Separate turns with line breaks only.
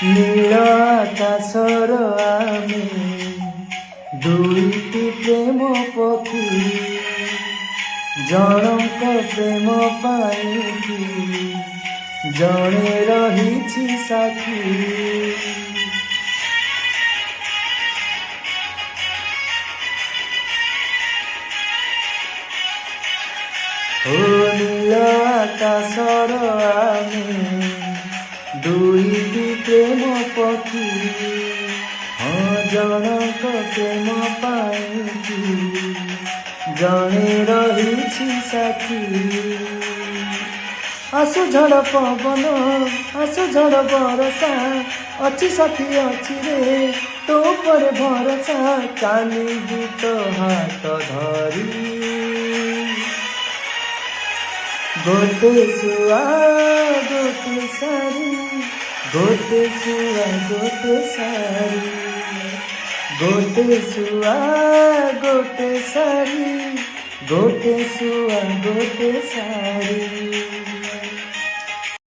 নীল আকাশর আমি দুইটি প্রেম পক্ষী জଣଙ୍କ ପ୍ରେମ ପାଇଁକି ଜଣେ ରହିଛି ସାକ୍ଷୀ। ଓ ନୀଳ ଆକାଶର ଆମେ ଦୁଇଟି ପ୍ରେମ ପକ୍ଷୀ ହଁ ଜଣଙ୍କ ପ୍ରେମ ପାଇଁକି ଜଣେ ରହିଛି ସାକ୍ଷୀ। ଆସୁ ଝଡ଼ ପବନ ଆସୁ ଝଡ଼ ବରଷା ଅଛି ସାଥୀ ଅଛି ରେ ତୋ ଉପରେ ଭରସା ଚାଲିବି ତୋ ହାତ ଧରି ଗୋଟେ ଶୁଆ ଗୋଟେ ଶାଢ଼ୀ ଗୋଟେ ଶୁଆ ଗୋଟେ ଶାଢ଼ୀ ଗୋଟେ ଶୁଆ ଗୋଟେ ଶାଢ଼ୀ ଗୋଟେ ଶୁଆ ଗୋଟେ ଶାଢ଼ୀ।